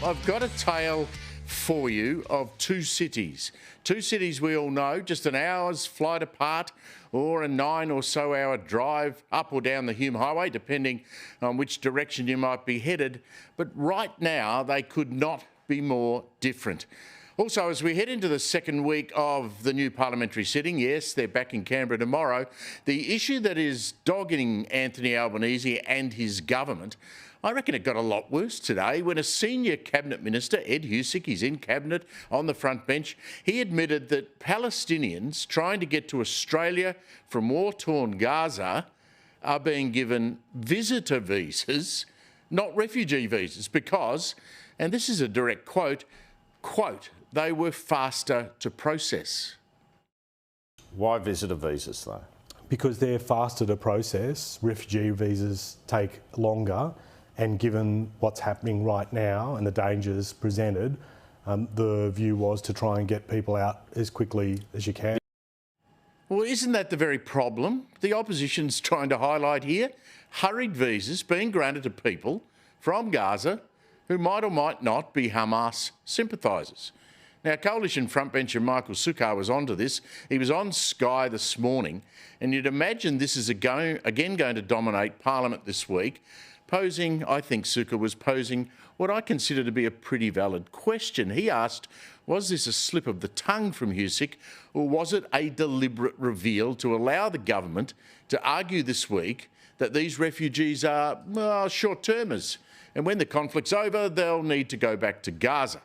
I've got a tale for you of two cities. Two cities we all know, just an hour's flight apart or a 9 or so hour drive up or down the Hume Highway, depending on which direction you might be headed. But right now, they could not be more different. Also, as we head into the second week of the new parliamentary sitting, yes, they're back in Canberra tomorrow, the issue that is dogging Anthony Albanese and his government, I reckon it got a lot worse today when a senior cabinet minister, Ed Husic, he's in cabinet on the front bench, he admitted that Palestinians trying to get to Australia from war-torn Gaza are being given visitor visas, not refugee visas, because, and this is a direct quote, they were faster to process. Why visitor visas though? Because they're faster to process. Refugee visas take longer, and given what's happening right now and the dangers presented, the view was to try and get people out as quickly as you can. Well, isn't that the very problem the opposition's trying to highlight here? Hurried visas being granted to people from Gaza who might or might not be Hamas sympathisers. Now, Coalition frontbencher Michael Sukkar was onto this. He was on Sky this morning, and you'd imagine this is again going to dominate Parliament this week, posing, I think Sukkar was posing what I consider to be a pretty valid question. He asked, was this a slip of the tongue from Husic, or was it a deliberate reveal to allow the government to argue this week that these refugees are, well, short-termers, and when the conflict's over, they'll need to go back to Gaza?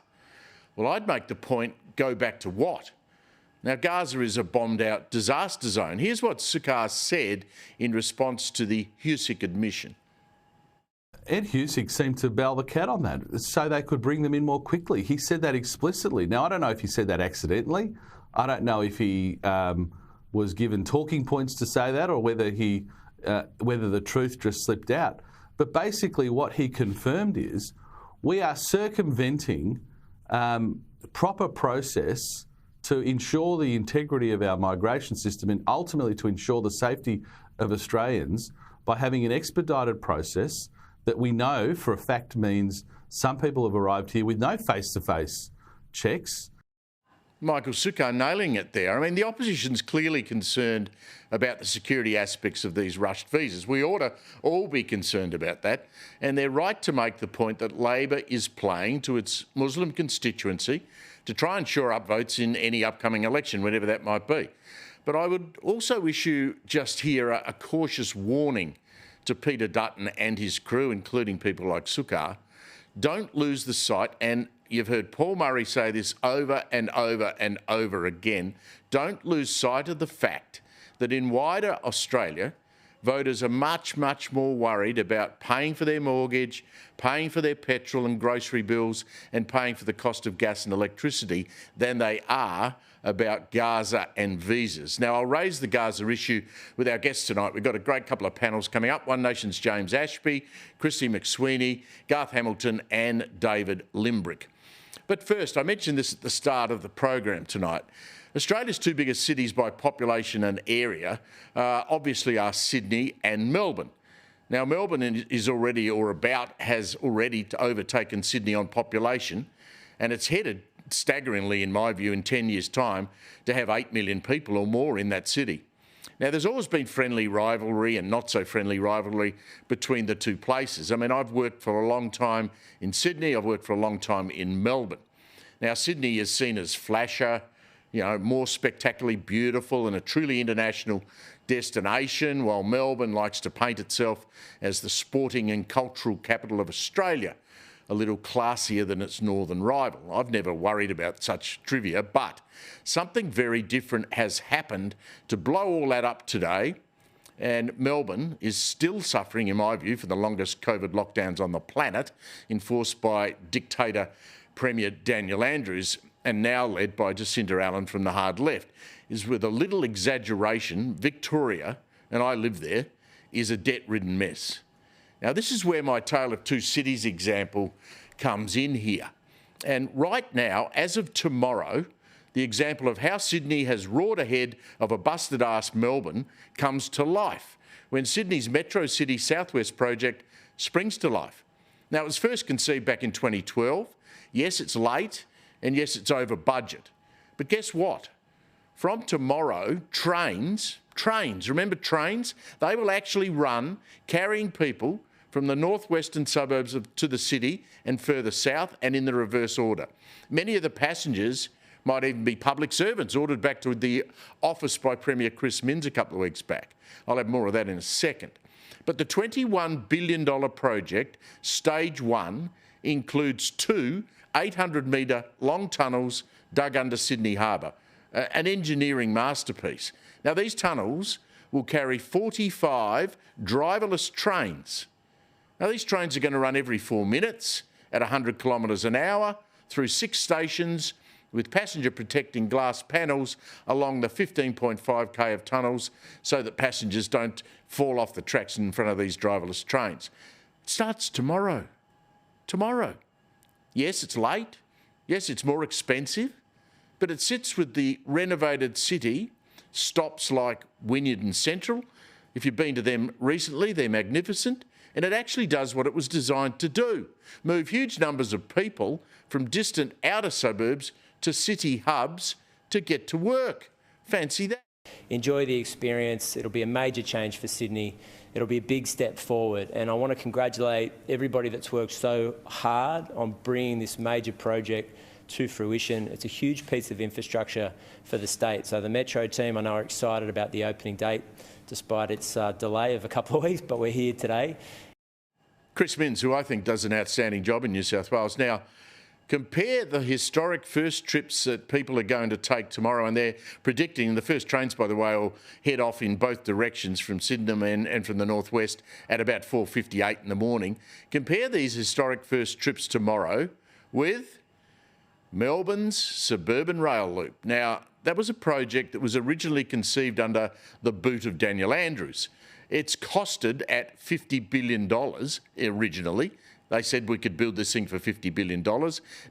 Well, I'd make the point, go back to what? Now, Gaza is a bombed-out disaster zone. Here's what Sukkar said in response to the Husic admission. Ed Husic seemed to bail the cat on that so they could bring them in more quickly. He said that explicitly. Now, I don't know if he said that accidentally. I don't know if he was given talking points to say that or whether the truth just slipped out. But basically what he confirmed is we are circumventing proper process to ensure the integrity of our migration system and ultimately to ensure the safety of Australians by having an expedited process that we know for a fact means some people have arrived here with no face-to-face checks. Michael Sukkar nailing it there. I mean, the opposition's clearly concerned about the security aspects of these rushed visas. We ought to all be concerned about that. And they're right to make the point that Labor is playing to its Muslim constituency to try and shore up votes in any upcoming election, whenever that might be. But I would also issue just here a cautious warning to Peter Dutton and his crew, including people like Sukkar. Don't lose the sight, and you've heard Paul Murray say this over and over and over again, don't lose sight of the fact that in wider Australia, voters are much, much more worried about paying for their mortgage, paying for their petrol and grocery bills, and paying for the cost of gas and electricity than they are about Gaza and visas. Now, I'll raise the Gaza issue with our guests tonight. We've got a great couple of panels coming up. One Nation's James Ashby, Christy McSweeney, Garth Hamilton and David Limbrick. But first, I mentioned this at the start of the program tonight. Australia's two biggest cities by population and area obviously are Sydney and Melbourne. Now, Melbourne is already has already overtaken Sydney on population, and it's headed staggeringly, in my view, in 10 years' time to have 8 million people or more in that city. Now, there's always been friendly rivalry and not so friendly rivalry between the two places. I mean, I've worked for a long time in Sydney, I've worked for a long time in Melbourne. Now, Sydney is seen as flasher, more spectacularly beautiful and a truly international destination, while Melbourne likes to paint itself as the sporting and cultural capital of Australia, a little classier than its northern rival. I've never worried about such trivia, but something very different has happened to blow all that up today, and Melbourne is still suffering, in my view, for the longest COVID lockdowns on the planet, enforced by dictator Premier Daniel Andrews, and now led by Jacinda Allen from the hard left, is with a little exaggeration, Victoria, and I live there, is a debt-ridden mess. Now, this is where my Tale of Two Cities example comes in here. And right now, as of tomorrow, the example of how Sydney has roared ahead of a busted-ass Melbourne comes to life when Sydney's Metro City Southwest project springs to life. Now, it was first conceived back in 2012 Yes, it's late, and yes, it's over budget. But guess what? From tomorrow, trains, remember trains? They will actually run carrying people from the northwestern suburbs to the city and further south, and in the reverse order. Many of the passengers might even be public servants ordered back to the office by Premier Chris Minns a couple of weeks back. I'll have more of that in a second. But the $21 billion project, stage one, includes two 800-metre long tunnels dug under Sydney Harbour, an engineering masterpiece. Now, these tunnels will carry 45 driverless trains. Now, these trains are going to run every 4 minutes at 100 kilometres an hour through 6 stations with passenger protecting glass panels along the 15.5k of tunnels so that passengers don't fall off the tracks in front of these driverless trains. It starts tomorrow. Tomorrow. Yes, it's late. Yes, it's more expensive, but it sits with the renovated city, stops like Wynyard and Central. If you've been to them recently, they're magnificent. And it actually does what it was designed to do, move huge numbers of people from distant outer suburbs to city hubs to get to work. Fancy that. Enjoy the experience. It'll be a major change for Sydney. It'll be a big step forward. And I want to congratulate everybody that's worked so hard on bringing this major project to fruition. It's a huge piece of infrastructure for the state. So the Metro team, I know, are excited about the opening date, despite its delay of a couple of weeks, but we're here today. Chris Minns, who I think does an outstanding job in New South Wales. Now, compare the historic first trips that people are going to take tomorrow, and they're predicting the first trains, by the way, will head off in both directions from Sydenham and from the northwest at about 4:58 in the morning. Compare these historic first trips tomorrow with Melbourne's suburban rail loop. Now, that was a project that was originally conceived under the boot of Daniel Andrews. It's costed at $50 billion originally. They said we could build this thing for $50 billion.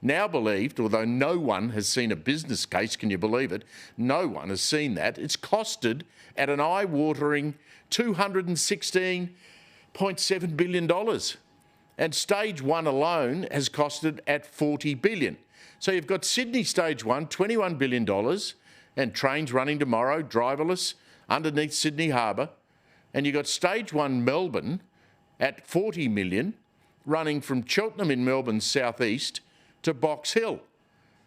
Now believed, although no one has seen a business case, can you believe it? No one has seen that. It's costed at an eye-watering $216.7 billion. And stage one alone has costed at $40 billion. So you've got Sydney stage one, $21 billion, and trains running tomorrow, driverless, underneath Sydney Harbour. And you've got stage one Melbourne at $40 million, running from Cheltenham in Melbourne's southeast to Box Hill.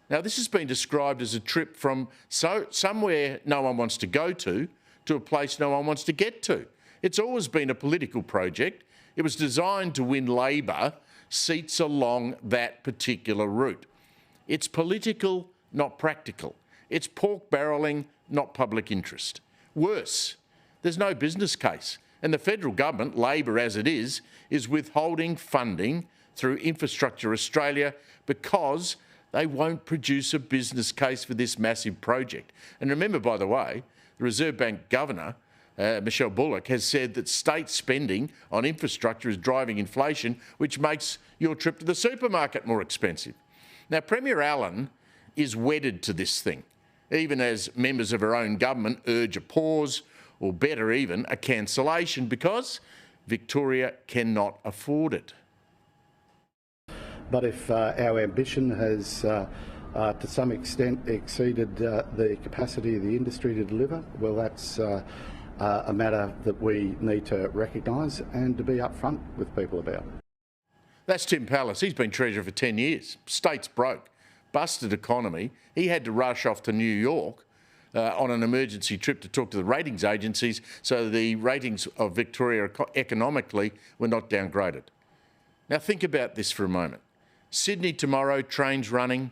Now, this has been described as a trip from somewhere no one wants to go to a place no one wants to get to. It's always been a political project. It was designed to win Labor seats along that particular route. It's political, not practical. It's pork barrelling, not public interest. Worse, there's no business case. And the federal government, Labor as it is withholding funding through Infrastructure Australia because they won't produce a business case for this massive project. And remember, by the way, the Reserve Bank Governor, Michelle Bullock, has said that state spending on infrastructure is driving inflation, which makes your trip to the supermarket more expensive. Now, Premier Allen is wedded to this thing, even as members of her own government urge a pause, or better even, a cancellation, because Victoria cannot afford it. But if our ambition has to some extent exceeded the capacity of the industry to deliver, well, that's a matter that we need to recognise and to be upfront with people about. That's Tim Pallas. He's been Treasurer for 10 years. State's broke. Busted economy. He had to rush off to New York on an emergency trip to talk to the ratings agencies so the ratings of Victoria economically were not downgraded. Now think about this for a moment. Sydney tomorrow, trains running,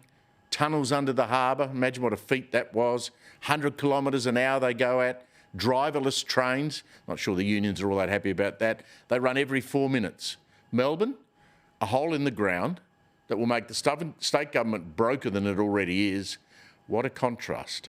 tunnels under the harbour. Imagine what a feat that was. 100 kilometres an hour they go at. Driverless trains. Not sure the unions are all that happy about that. They run every 4 minutes. Melbourne, a hole in the ground that will make the state government broker than it already is. What a contrast.